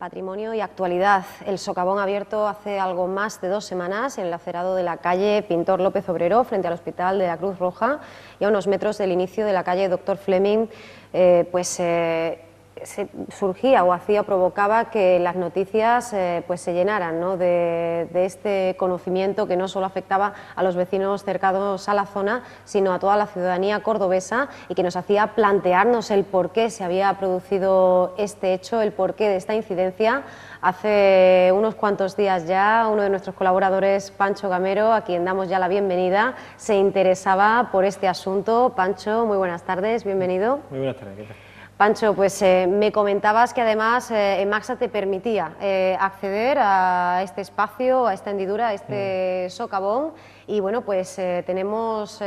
Patrimonio y actualidad. El socavón abierto hace algo más de 2 semanas en el acerado de la calle Pintor López Obrero, frente al Hospital de la Cruz Roja, y a unos metros del inicio de la calle Doctor Fleming, surgía o provocaba que las noticias se llenaran, ¿no?, de este conocimiento que no solo afectaba a los vecinos cercanos a la zona, sino a toda la ciudadanía cordobesa, y que nos hacía plantearnos el por qué se había producido este hecho, el porqué de esta incidencia. Hace unos cuantos días ya, uno de nuestros colaboradores, Pancho Gamero, a quien damos ya la bienvenida, se interesaba por este asunto. Pancho, muy buenas tardes, bienvenido. Muy buenas tardes, ¿qué tal? Pancho, pues me comentabas que además Emaxa te permitía acceder a este espacio, a esta hendidura, a este socavón, y bueno, pues tenemos,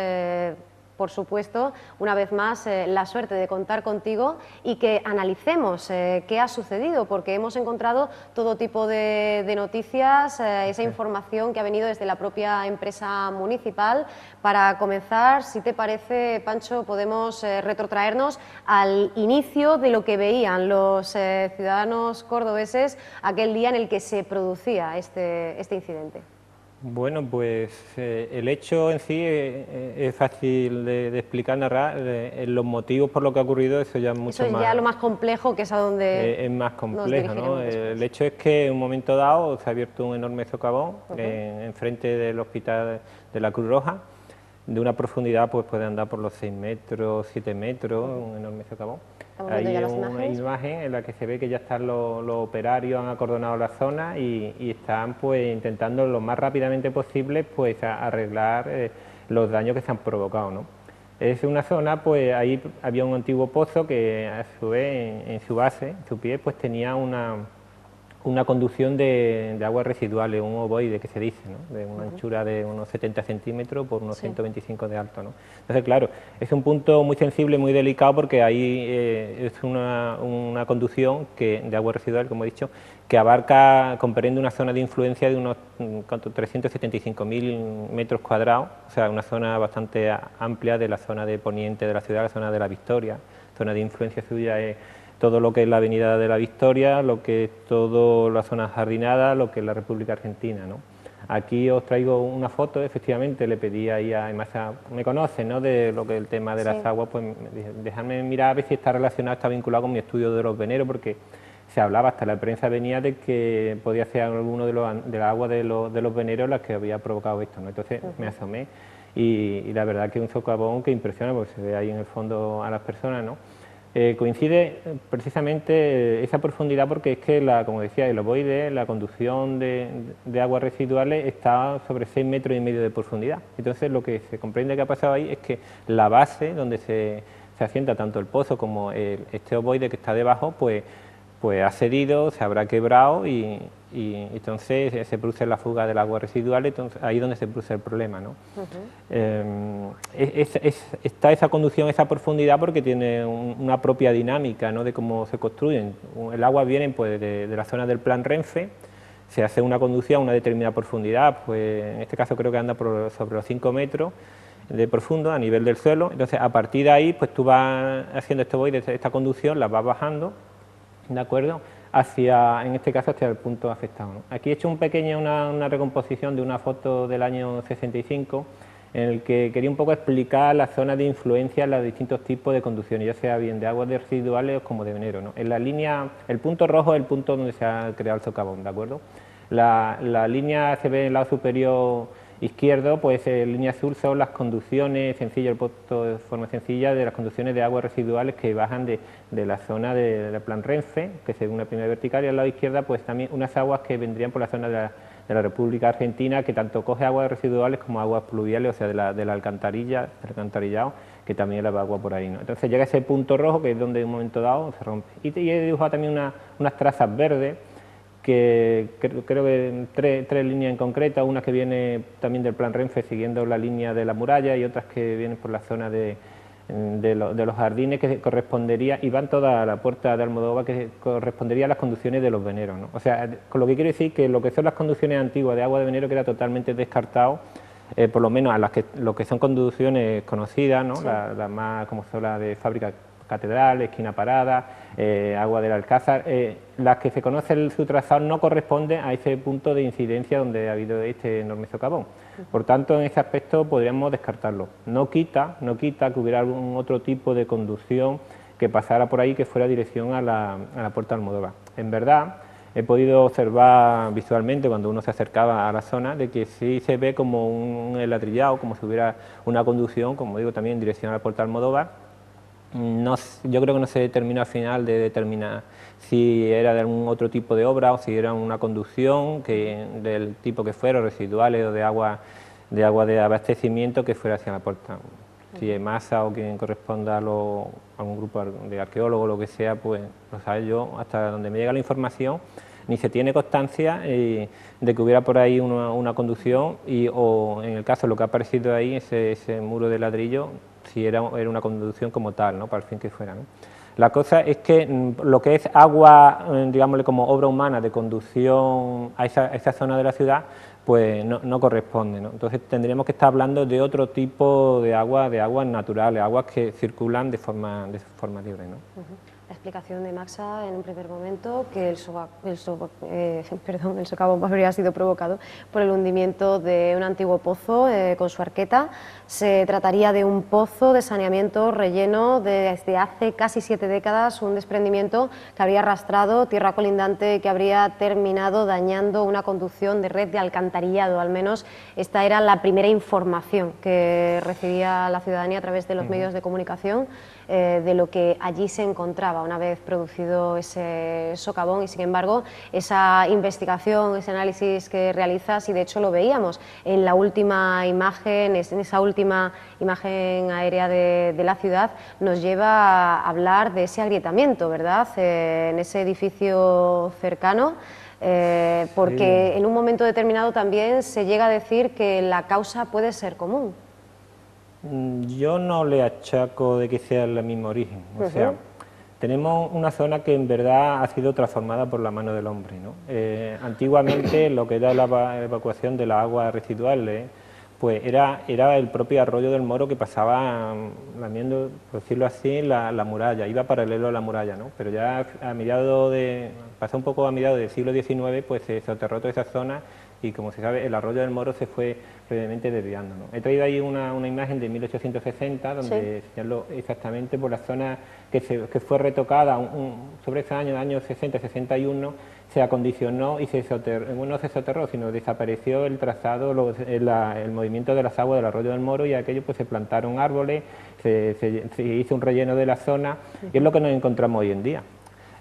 por supuesto, una vez más la suerte de contar contigo y que analicemos qué ha sucedido, porque hemos encontrado todo tipo de noticias, esa información que ha venido desde la propia empresa municipal. Para comenzar, si te parece, Pancho, podemos retrotraernos al inicio de lo que veían los ciudadanos cordobeses aquel día en el que se producía este incidente. Bueno, pues el hecho en sí es fácil de explicar, narrar. Los motivos por lo que ha ocurrido, eso ya es mucho eso más... es ya lo más complejo, que es a donde es más complejo, ¿no? El hecho es que en un momento dado se ha abierto un enorme socavón enfrente del Hospital de la Cruz Roja, de una profundidad, pues puede andar por los 6 metros, 7 metros, un enorme socavón. Hay una imagen en la que se ve que ya están los operarios, han acordonado la zona y están pues intentando lo más rápidamente posible pues arreglar los daños que se han provocado, ¿no? Es una zona, pues ahí había un antiguo pozo que a su vez en su base, en su pie, pues tenía una conducción de aguas residuales, un ovoide que se dice, ¿no?, de una anchura de unos 70 centímetros por unos 125 de alto, ¿no? Entonces, claro, es un punto muy sensible, muy delicado, porque ahí es una conducción de aguas residuales, como he dicho, que comprende una zona de influencia de unos 375.000 metros cuadrados, o sea, una zona bastante amplia de la zona de poniente de la ciudad, la zona de la Victoria. Zona de influencia suya es todo lo que es la Avenida de la Victoria, lo que es toda la zona jardinada, lo que es la República Argentina, ¿no? Aquí os traigo una foto, efectivamente, le pedí ahí a Emaxa, me conoce, ¿no?, de lo que es el tema de las aguas, pues déjame mirar a ver si está relacionado, está vinculado con mi estudio de los veneros, porque se hablaba, hasta la prensa venía, de que podía ser alguno de las aguas de los veneros las que había provocado esto, ¿no? Entonces me asomé y la verdad que es un socavón que impresiona, porque se ve ahí en el fondo a las personas, ¿no? Coincide precisamente esa profundidad, porque es que, como decía, el ovoide, la conducción de aguas residuales está sobre 6,5 metros de profundidad. Entonces lo que se comprende que ha pasado ahí es que la base donde se asienta tanto el pozo como este ovoide que está debajo, pues ha cedido, se habrá quebrado y entonces se produce la fuga del agua residual, entonces ahí es donde se produce el problema, ¿no? Está esa conducción, esa profundidad, porque tiene una propia dinámica, ¿no?, de cómo se construyen. El agua viene pues de la zona del Plan Renfe, se hace una conducción a una determinada profundidad, pues en este caso creo que anda sobre los 5 metros de profundo a nivel del suelo. Entonces a partir de ahí pues tú vas haciendo esta conducción, la vas bajando, ¿de acuerdo?, en este caso hacia el punto afectado, ¿no? Aquí he hecho una recomposición de una foto del año 65, en el que quería un poco explicar la zona de influencia en los distintos tipos de conducciones, ya sea bien de aguas residuales como de venero, ¿no? En la línea, el punto rojo es el punto donde se ha creado el socavón, ¿de acuerdo? La línea se ve en el lado superior izquierdo, pues en línea azul son las conducciones sencillas, el punto de forma sencilla de las conducciones de aguas residuales que bajan de la zona del Plan Renfe, que se ve una primera vertical, y al lado izquierda pues también unas aguas que vendrían por la zona de la República Argentina, que tanto coge aguas residuales como aguas pluviales, o sea, del alcantarillado, que también la agua por ahí, ¿no? Entonces llega ese punto rojo, que es donde en un momento dado se rompe. Y he dibujado también unas trazas verdes, que creo que tres líneas en concreto, una que viene también del Plan Renfe siguiendo la línea de la muralla, y otras que vienen por la zona de los jardines, que correspondería, y van todas a la puerta de Almodóvar, que correspondería a las conducciones de los veneros, ¿no? O sea, con lo que quiero decir que lo que son las conducciones antiguas de agua de venero queda totalmente descartado, por lo menos a lo que son conducciones conocidas, ¿no? Sí. Las más, como son las de fábrica Catedral, Esquina Parada, Agua del Alcázar. Las que se conoce su trazado no corresponden a ese punto de incidencia donde ha habido este enorme socavón. Por tanto, en ese aspecto podríamos descartarlo. No quita que hubiera algún otro tipo de conducción que pasara por ahí, que fuera dirección a la Puerta de Almodóvar. En verdad, he podido observar visualmente cuando uno se acercaba a la zona de que sí se ve como un enladrillado, como si hubiera una conducción, como digo, también en dirección a la Puerta de Almodóvar. No, yo creo que no se determinó al final de determinar si era de algún otro tipo de obra o si era una conducción del tipo que fuera, residuales o de agua de abastecimiento que fuera hacia la puerta. Si es Masa o quien corresponda a algún grupo de arqueólogos o lo que sea, pues lo sabe. Yo, hasta donde me llega la información, ni se tiene constancia de que hubiera por ahí una conducción o en el caso de lo que ha aparecido ahí, ese muro de ladrillo, si era una conducción como tal, ¿no?, para el fin que fuera, ¿no? La cosa es que lo que es agua, digámosle como obra humana de conducción a esa zona de la ciudad, pues no corresponde, ¿no? Entonces tendríamos que estar hablando de otro tipo de aguas naturales, aguas que circulan de forma libre, ¿no? La explicación de Maxa en un primer momento, que el socavón habría sido provocado por el hundimiento de un antiguo pozo con su arqueta. Se trataría de un pozo de saneamiento relleno desde hace casi 7 décadas, un desprendimiento que habría arrastrado tierra colindante, que habría terminado dañando una conducción de red de alcantarillado. Al menos esta era la primera información que recibía la ciudadanía a través de los medios de comunicación de lo que allí se encontraba una vez producido ese socavón, y sin embargo esa investigación, ese análisis que realizas, y de hecho lo veíamos en la última imagen, en esa última imagen aérea de la ciudad, nos lleva a hablar de ese agrietamiento, ¿verdad?, en ese edificio cercano. Porque sí, en un momento determinado también se llega a decir que la causa puede ser común. Yo no le achaco de que sea el mismo origen, o sea, tenemos una zona que en verdad ha sido transformada por la mano del hombre, ¿no? Antiguamente lo que era la evacuación de las aguas residuales, pues era el propio arroyo del Moro que pasaba lamiendo, por decirlo así, la muralla, iba paralelo a la muralla, ¿no? Pero ya pasó un poco a mediados del siglo XIX, pues se soterró toda esa zona y, como se sabe, el arroyo del Moro se fue brevemente desviando, ¿no? He traído ahí una imagen de 1860 donde señalo exactamente por la zona que fue retocada sobre ese año 60-61, se acondicionó y no se soterró, sino desapareció el trazado, el movimiento de las aguas del arroyo del Moro, y aquello pues se plantaron árboles, se hizo un relleno de la zona, y es lo que nos encontramos hoy en día.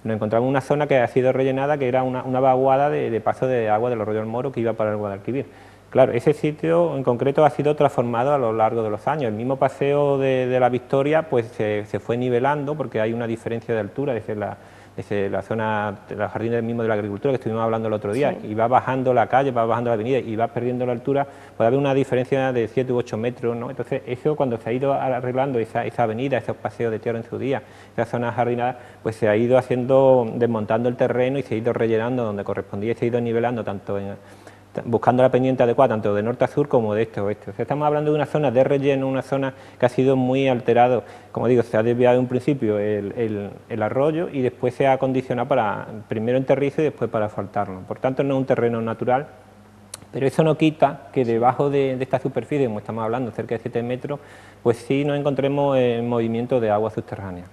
Nos encontramos una zona que ha sido rellenada, que era una vaguada de paso de agua del arroyo del Moro que iba para el Guadalquivir. Claro, ese sitio en concreto ha sido transformado a lo largo de los años. El mismo paseo de la Victoria pues se fue nivelando, porque hay una diferencia de altura desde la zona de los jardines mismo de la agricultura que estuvimos hablando el otro día, y va bajando la calle, va bajando la avenida y va perdiendo la altura, puede haber una diferencia de 7 u 8 metros, ¿no? Entonces eso, cuando se ha ido arreglando esa avenida, esos paseos de tierra en su día, esa zona jardinada, pues se ha ido desmontando el terreno y se ha ido rellenando donde correspondía, y se ha ido nivelando buscando la pendiente adecuada, tanto de norte a sur como de este a oeste. O sea, estamos hablando de una zona de relleno, una zona que ha sido muy alterado. Como digo, se ha desviado en un principio el arroyo y después se ha acondicionado primero en terrizo y después para asfaltarlo. Por tanto, no es un terreno natural, pero eso no quita que debajo de esta superficie, como estamos hablando, cerca de 7 metros, pues sí nos encontremos en movimiento de agua subterránea.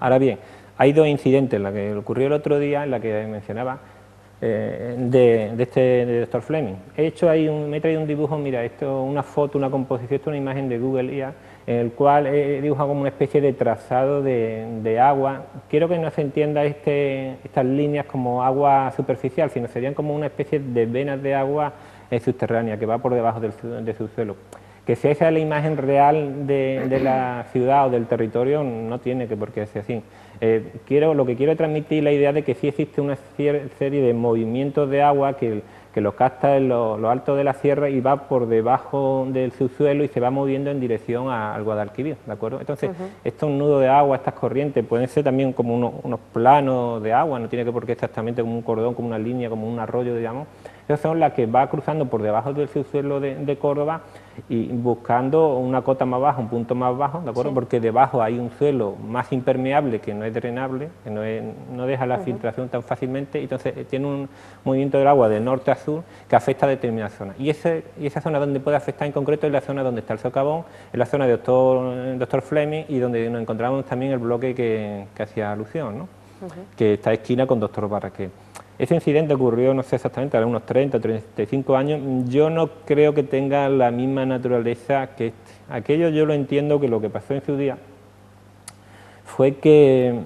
Ahora bien, hay 2 incidentes, la que ocurrió el otro día, en la que mencionaba, de Dr. Fleming. Me he traído un dibujo, mira, esto, una foto, una composición, esto es una imagen de Google IA, en el cual he dibujado como una especie de trazado de agua. Quiero que no se entienda estas líneas como agua superficial, sino serían como una especie de venas de agua subterránea que va por debajo de su suelo. Que si esa es la imagen real de la ciudad o del territorio, no tiene por qué ser así. Lo que quiero transmitir la idea de que sí existe una serie de movimientos de agua que los capta en lo alto de la sierra y va por debajo del subsuelo y se va moviendo en dirección al Guadalquivir, ¿de acuerdo? Entonces, esto es un nudo de agua, estas corrientes pueden ser también como unos planos de agua, no tiene que por qué exactamente como un cordón, como una línea, como un arroyo, digamos. Esas son las que va cruzando por debajo del subsuelo de Córdoba y buscando una cota más baja, un punto más bajo, ¿de acuerdo? Sí. Porque debajo hay un suelo más impermeable que no es drenable, que no deja la filtración tan fácilmente, y entonces tiene un movimiento del agua de norte a sur que afecta a determinadas zonas. Y esa zona donde puede afectar en concreto es la zona donde está el socavón, es la zona de Doctor Fleming, y donde nos encontramos también el bloque que hacía alusión, ¿no? Que está esquina con Doctor Barraquer. Ese incidente ocurrió, no sé exactamente, a unos 30 o 35 años. Yo no creo que tenga la misma naturaleza que este. Aquello yo lo entiendo, que lo que pasó en su día fue que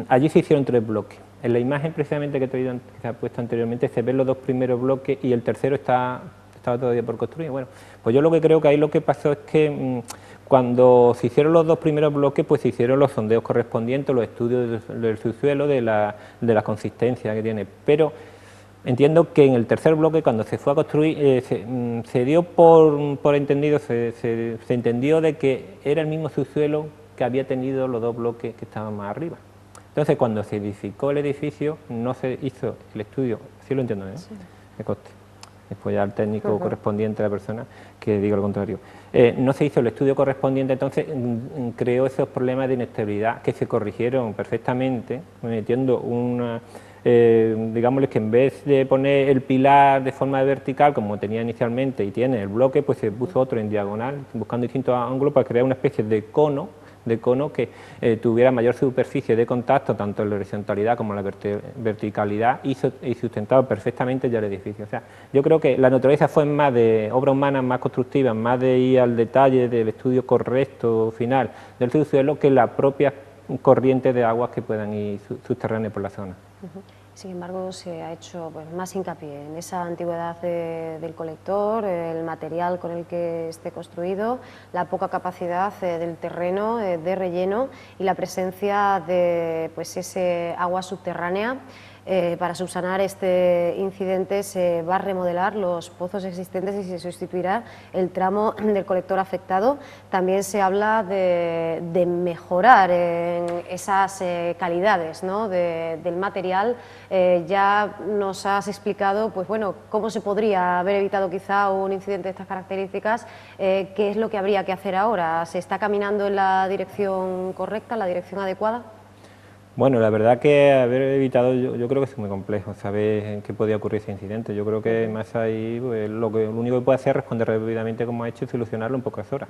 allí se hicieron 3 bloques. En la imagen precisamente que se ha puesto anteriormente se ven los 2 primeros bloques y el tercero estaba todavía por construir. Bueno, pues yo lo que creo que ahí lo que pasó es que cuando se hicieron los 2 primeros bloques, pues se hicieron los sondeos correspondientes, los estudios del subsuelo, de la consistencia que tiene. Pero entiendo que en el tercer bloque, cuando se fue a construir, se dio por entendido, se entendió de que era el mismo subsuelo que había tenido los 2 bloques que estaban más arriba. Entonces, cuando se edificó el edificio, no se hizo el estudio, sí lo entiendo, ¿eh? Sí. De coste. Después ya el técnico correspondiente a la persona que diga lo contrario. No se hizo el estudio correspondiente, entonces creó esos problemas de inestabilidad que se corrigieron perfectamente, metiendo una, digámosle que en vez de poner el pilar de forma vertical, como tenía inicialmente y tiene el bloque, pues se puso otro en diagonal, buscando distintos ángulos para crear una especie de cono que tuviera mayor superficie de contacto, tanto en la horizontalidad como en la verticalidad, y sustentaba perfectamente ya el edificio. O sea, yo creo que la naturaleza fue más de obra humana, más constructiva, más de ir al detalle del estudio correcto final del subsuelo, que la propia corriente de aguas que puedan ir subterráneas por la zona. Sin embargo, se ha hecho pues, más hincapié en esa antigüedad del colector, el material con el que esté construido, la poca capacidad del terreno de relleno y la presencia de pues, ese agua subterránea. Para subsanar este incidente se va a remodelar los pozos existentes y se sustituirá el tramo del colector afectado. También se habla de mejorar esas calidades, ¿no? del material. Ya nos has explicado pues, bueno, cómo se podría haber evitado quizá un incidente de estas características. ¿Qué es lo que habría que hacer ahora? ¿Se está caminando en la dirección correcta, en la dirección adecuada? Bueno, la verdad que haber evitado, yo creo que es muy complejo saber en qué podía ocurrir ese incidente. Yo creo que más ahí pues, lo único que puede hacer es responder rápidamente como ha hecho y solucionarlo en pocas horas.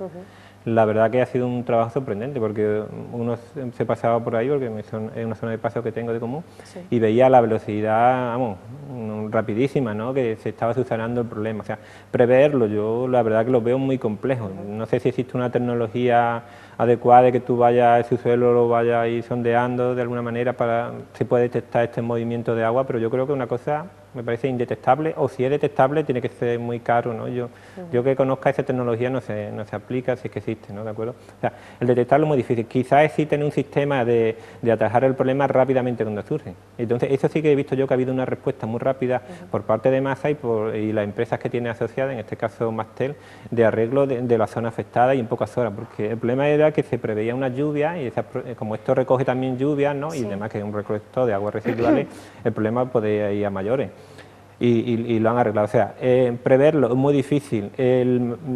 La verdad que ha sido un trabajo sorprendente porque uno se pasaba por ahí, porque es una zona de paso que tengo de común, y veía la velocidad, vamos, rapidísima, ¿no? Que se estaba subsanando el problema. O sea, preverlo, yo la verdad que lo veo muy complejo. No sé si existe una tecnología adecuada de que tú vayas a ese suelo, lo vayas a ir sondeando de alguna manera para se puede detectar este movimiento de agua, pero yo creo que una cosa me parece indetectable, o si es detectable tiene que ser muy caro, ¿no? Yo que conozca esa tecnología no se aplica si es que existe, ¿no? ¿De acuerdo? O sea, el detectarlo es muy difícil, quizás existe un sistema de atajar el problema rápidamente cuando surge. Entonces eso sí que he visto yo que ha habido una respuesta muy rápida por parte de Masa y las empresas que tiene asociadas, en este caso Mastel, de arreglo de la zona afectada y en pocas horas, porque el problema era que se preveía una lluvia y como esto recoge también lluvias, ¿no? Y además que es un recolector de aguas residuales, el problema podía ir a mayores. Y lo han arreglado. O sea, preverlo es muy difícil.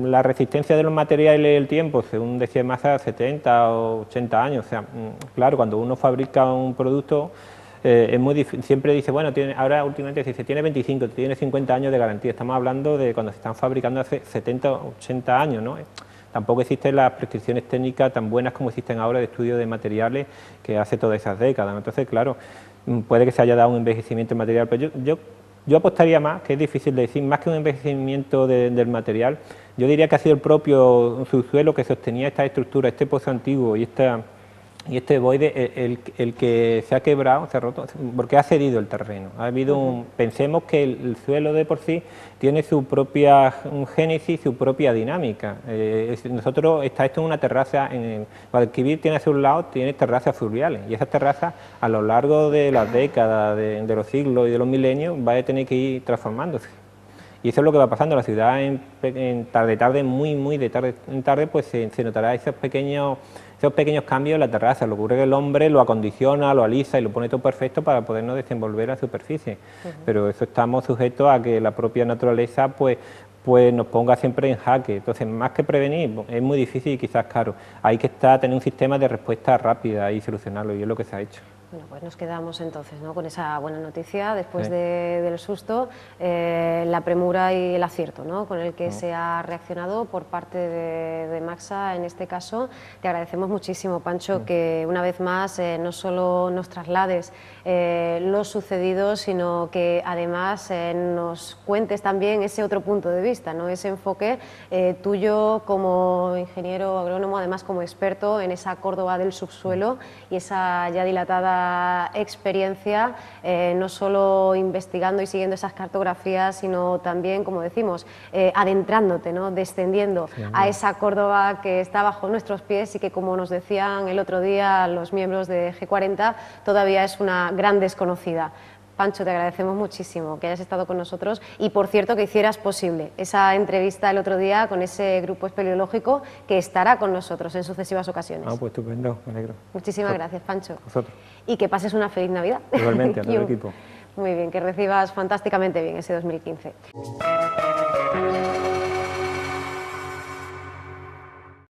La resistencia de los materiales y el tiempo, según decía Masa, 70 o 80 años. O sea, claro, cuando uno fabrica un producto, es muy difícil. Siempre dice, bueno, ahora últimamente se dice, tiene 25, tiene 50 años de garantía. Estamos hablando de cuando se están fabricando hace 70 o 80 años, ¿no? Tampoco existen las prescripciones técnicas tan buenas como existen ahora de estudio de materiales que hace todas esas décadas, ¿no? Entonces, claro, puede que se haya dado un envejecimiento material, pero yo apostaría más, que es difícil de decir, más que un envejecimiento del material, yo diría que ha sido el propio subsuelo que sostenía esta estructura, este pozo antiguo y este voide el que se ha quebrado, se ha roto, porque ha cedido el terreno. Ha habido pensemos que el suelo de por sí tiene su propia génesis, su propia dinámica. Nosotros está esto en una terraza, Guadalquivir tiene hacia un lado, tiene terrazas fluviales, y esas terrazas a lo largo de las décadas, de los siglos y de los milenios, va a tener que ir transformándose. Y eso es lo que va pasando. La ciudad en tarde, muy de tarde en tarde, pues se notará esos pequeños esos pequeños cambios en la terraza. Lo que ocurre es que el hombre lo acondiciona, lo alisa y lo pone todo perfecto para podernos desenvolver a la superficie. Pero eso estamos sujetos a que la propia naturaleza pues nos ponga siempre en jaque. Entonces, más que prevenir, es muy difícil y quizás caro. Hay que tener un sistema de respuesta rápida y solucionarlo, y es lo que se ha hecho. Bueno, pues nos quedamos entonces, ¿no?, con esa buena noticia, después del susto, la premura y el acierto, ¿no?, con el que se ha reaccionado por parte de Maxsa en este caso. Te agradecemos muchísimo, Pancho, que una vez más no solo nos traslades lo sucedido, sino que además nos cuentes también ese otro punto de vista, ¿no?, ese enfoque tuyo como ingeniero agrónomo, además como experto en esa Córdoba del subsuelo y esa ya dilatada experiencia, no solo investigando y siguiendo esas cartografías, sino también, como decimos, adentrándote, ¿no?, descendiendo a esa Córdoba que está bajo nuestros pies y que, como nos decían el otro día los miembros de G40, todavía es una gran desconocida. Pancho, te agradecemos muchísimo que hayas estado con nosotros y, por cierto, que hicieras posible esa entrevista el otro día con ese grupo espeleológico que estará con nosotros en sucesivas ocasiones. Ah, pues estupendo, me alegro. Muchísimas gracias, Pancho. Vosotros. Y que pases una feliz Navidad. Igualmente, a todo el equipo. Muy bien, que recibas fantásticamente bien ese 2015.